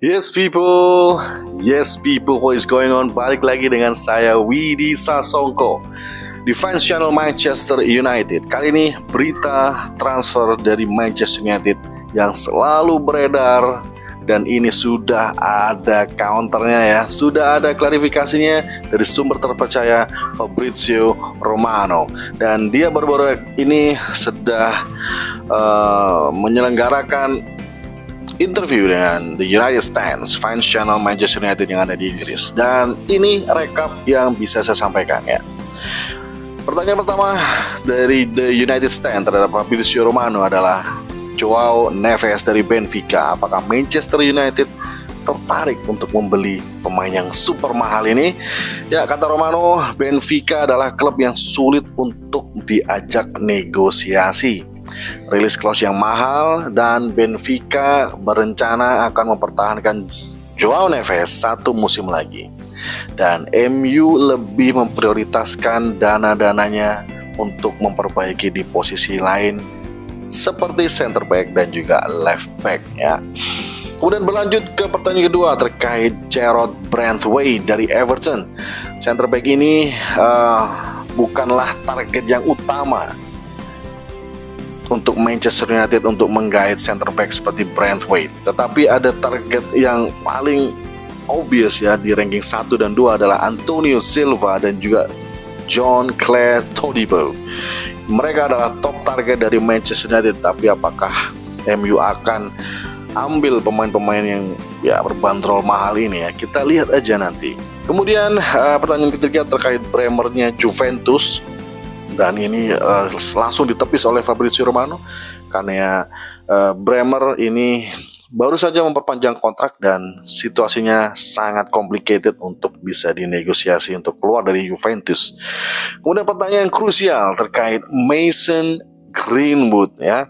Yes people, what is going on? Balik lagi dengan saya Widi Sasongko di Fans Channel Manchester United. Kali ini berita transfer dari Manchester United yang selalu beredar, dan ini sudah ada counternya ya, sudah ada klarifikasinya dari sumber terpercaya Fabrizio Romano, dan dia baru-baru ini sedang menyelenggarakan interview dengan The United Stands, Fans Channel Manchester United yang ada di Inggris. Dan ini rekap yang bisa saya sampaikan ya. Pertanyaan pertama dari The United Stand terhadap Fabrizio Romano adalah Joao Neves dari Benfica. Apakah Manchester United tertarik untuk membeli pemain yang super mahal ini? Ya, kata Romano, Benfica adalah klub yang sulit untuk diajak negosiasi. Rilis clause yang mahal, dan Benfica berencana akan mempertahankan Joao Neves satu musim lagi. Dan MU lebih memprioritaskan dana-dananya untuk memperbaiki di posisi lain seperti center back dan juga left back ya. Kemudian berlanjut ke pertanyaan kedua terkait Jarrod Branthwaite dari Everton. Center back ini bukanlah target yang utama untuk Manchester United untuk menggait center back seperti Branthwaite. Tetapi ada target yang paling obvious ya di ranking 1 dan 2 adalah Antonio Silva dan juga John Clare Todibo. Mereka adalah top target dari Manchester United, tapi apakah MU akan ambil pemain-pemain yang ya berbandrol mahal ini ya? Kita lihat aja nanti. Kemudian pertanyaan ketiga terkait Bremernya Juventus. Dan ini langsung ditepis oleh Fabrizio Romano karena Bremer ini baru saja memperpanjang kontrak dan situasinya sangat complicated untuk bisa dinegosiasi untuk keluar dari Juventus. Kemudian pertanyaan krusial terkait Mason Greenwood ya.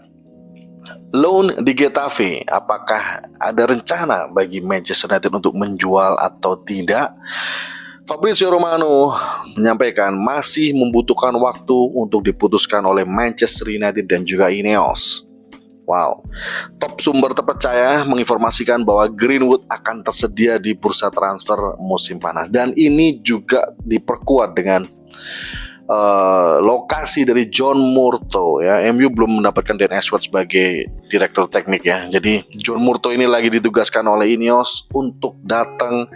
Loan di Getafe, apakah ada rencana bagi Manchester United untuk menjual atau tidak? Fabrizio Romano menyampaikan masih membutuhkan waktu untuk diputuskan oleh Manchester United dan juga Ineos. Wow, top sumber terpercaya menginformasikan bahwa Greenwood akan tersedia di bursa transfer musim panas, dan ini juga diperkuat dengan lokasi dari John Murtough ya. MU belum mendapatkan Dan Ashworth sebagai direktur teknik ya. Jadi John Murtough ini lagi ditugaskan oleh Ineos untuk datang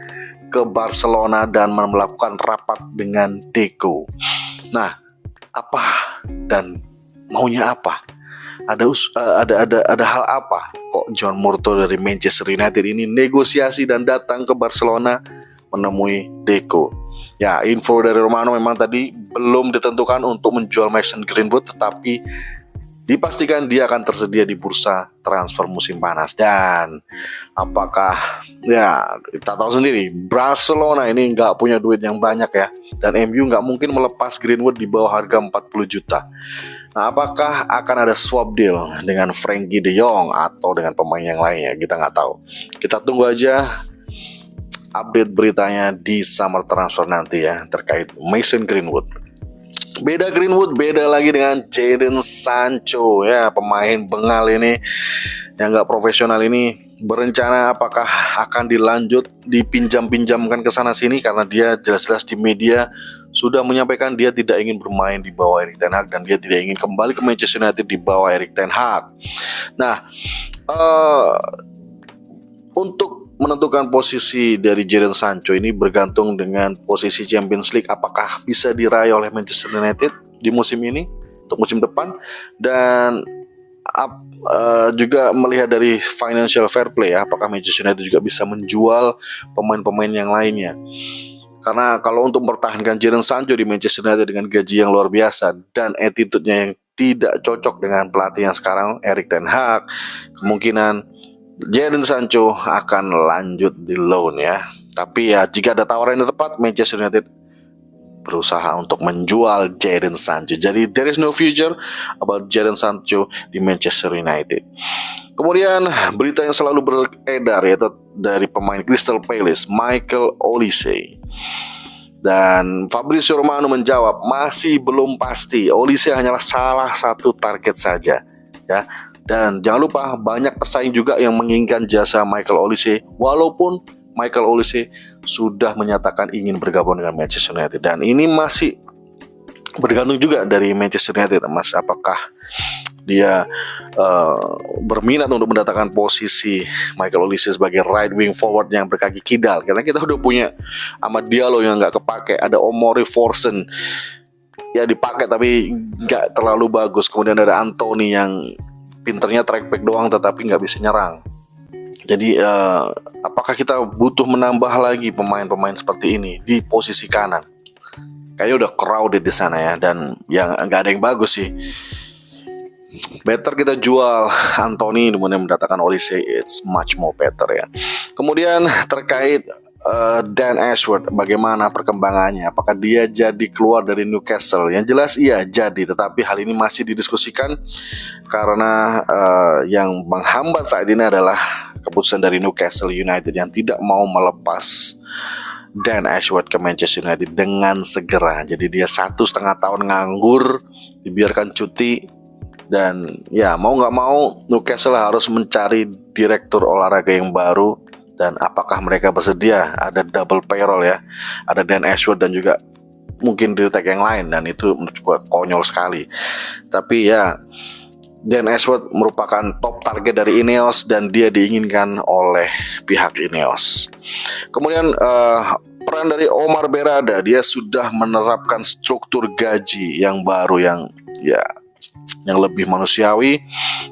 ke Barcelona dan melakukan rapat dengan Deco. Nah, apa dan maunya apa? Ada hal apa kok John Murtough dari Manchester United ini negosiasi dan datang ke Barcelona menemui Deco? Ya, info dari Romano memang tadi belum ditentukan untuk menjual Mason Greenwood, tetapi dipastikan dia akan tersedia di bursa transfer musim panas. Dan apakah ya kita tahu sendiri Barcelona ini nggak punya duit yang banyak ya, dan MU nggak mungkin melepas Greenwood di bawah harga 40 juta. Nah, apakah akan ada swap deal dengan Frenkie de Jong atau dengan pemain yang lainnya? Kita nggak tahu. Kita tunggu aja update beritanya di summer transfer nanti ya terkait Mason Greenwood. Beda Greenwood, beda lagi dengan Jadon Sancho ya, pemain Bengal ini yang nggak profesional ini berencana apakah akan dilanjut dipinjam-pinjamkan ke sana sini, karena dia jelas-jelas di media sudah menyampaikan dia tidak ingin bermain di bawah Erik ten Hag dan dia tidak ingin kembali ke Manchester United di bawah Erik ten Hag. Nah, untuk menentukan posisi dari Jadon Sancho ini bergantung dengan posisi Champions League, apakah bisa diraih oleh Manchester United di musim ini untuk musim depan, dan juga melihat dari financial fair play ya, apakah Manchester United juga bisa menjual pemain-pemain yang lainnya. Karena kalau untuk mempertahankan Jadon Sancho di Manchester United dengan gaji yang luar biasa dan attitude-nya yang tidak cocok dengan pelatih yang sekarang Erik ten Hag, kemungkinan Jadon Sancho akan lanjut di loan ya. Tapi ya jika ada tawaran yang tepat, Manchester United berusaha untuk menjual Jadon Sancho. Jadi there is no future about Jadon Sancho di Manchester United. Kemudian berita yang selalu beredar yaitu dari pemain Crystal Palace, Michael Olise. Dan Fabrizio Romano menjawab masih belum pasti. Olise hanyalah salah satu target saja ya. Dan jangan lupa banyak pesaing juga yang menginginkan jasa Michael Olise, walaupun Michael Olise sudah menyatakan ingin bergabung dengan Manchester United. Dan ini masih bergantung juga dari Manchester United, Mas, apakah dia berminat untuk mendatangkan posisi Michael Olise sebagai right wing forward yang berkaki kidal. Karena kita udah punya Amad Diallo yang nggak kepake, ada Omori Forsen ya dipakai tapi nggak terlalu bagus. Kemudian ada Anthony yang pinternya track back doang tetapi nggak bisa nyerang. Jadi apakah kita butuh menambah lagi pemain-pemain seperti ini di posisi kanan? Kayaknya udah crowded di sana ya, dan yang nggak ada yang bagus sih. Better kita jual Anthony kemudian mendatangkan Olise, it's much more better ya. Kemudian terkait Dan Ashworth, bagaimana perkembangannya? Apakah dia jadi keluar dari Newcastle? Yang jelas iya jadi, tetapi hal ini masih didiskusikan karena yang menghambat saat ini adalah keputusan dari Newcastle United yang tidak mau melepas Dan Ashworth ke Manchester United dengan segera. Jadi dia 1,5 tahun nganggur, dibiarkan cuti. Dan ya mau nggak mau Newcastle harus mencari direktur olahraga yang baru. Dan apakah mereka bersedia? Ada double payroll ya, ada Dan Ashworth dan juga mungkin dirtek yang lain, dan itu menurut gue konyol sekali. Tapi ya Dan Ashworth merupakan top target dari Ineos dan dia diinginkan oleh pihak Ineos. Kemudian peran dari Omar Berrada, dia sudah menerapkan struktur gaji yang baru yang lebih manusiawi,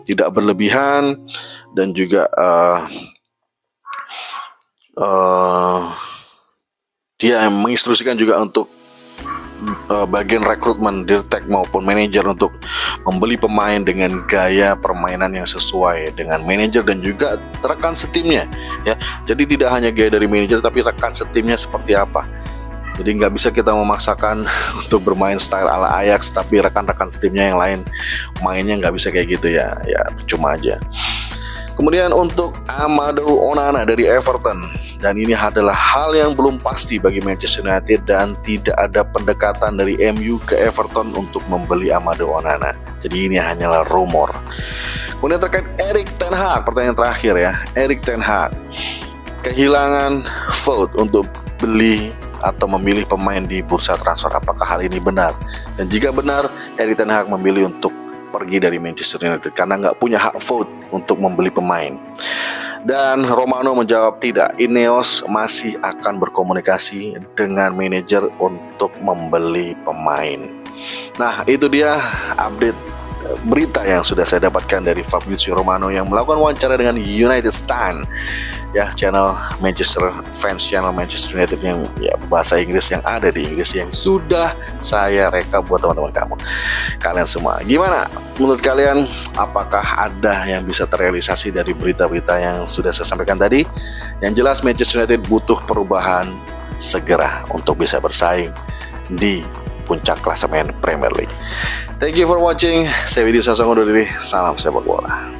tidak berlebihan, dan juga dia menginstruksikan juga untuk bagian rekrutmen, dirtek maupun manajer untuk membeli pemain dengan gaya permainan yang sesuai dengan manajer dan juga rekan setimnya ya. Jadi tidak hanya gaya dari manajer tapi rekan setimnya seperti apa. Jadi nggak bisa kita memaksakan untuk bermain style ala Ajax tapi rekan-rekan setimnya yang lain mainnya nggak bisa kayak gitu ya percuma aja. Kemudian untuk Amadou Onana dari Everton, dan ini adalah hal yang belum pasti bagi Manchester United dan tidak ada pendekatan dari MU ke Everton untuk membeli Amadou Onana. Jadi ini hanyalah rumor. Kemudian terkait Erik ten Hag, pertanyaan terakhir ya, Erik ten Hag kehilangan vote untuk beli atau memilih pemain di bursa transfer. Apakah hal ini benar? Dan jika benar, Erik ten Hag memilih untuk pergi dari Manchester United karena nggak punya hak vote untuk membeli pemain. Dan Romano menjawab tidak, Ineos masih akan berkomunikasi dengan manajer untuk membeli pemain. Nah itu dia update berita yang sudah saya dapatkan dari Fabrizio Romano yang melakukan wawancara dengan United Stand ya, channel Manchester fans, channel Manchester United yang ya bahasa Inggris yang ada di Inggris yang sudah saya rekam buat teman-teman kalian semua. Gimana menurut kalian, apakah ada yang bisa terrealisasi dari berita-berita yang sudah saya sampaikan tadi? Yang jelas Manchester United butuh perubahan segera untuk bisa bersaing di puncak klasemen Premier League. Thank you for watching. Saya Widhi Sasongko undur diri. Salam sepak bola.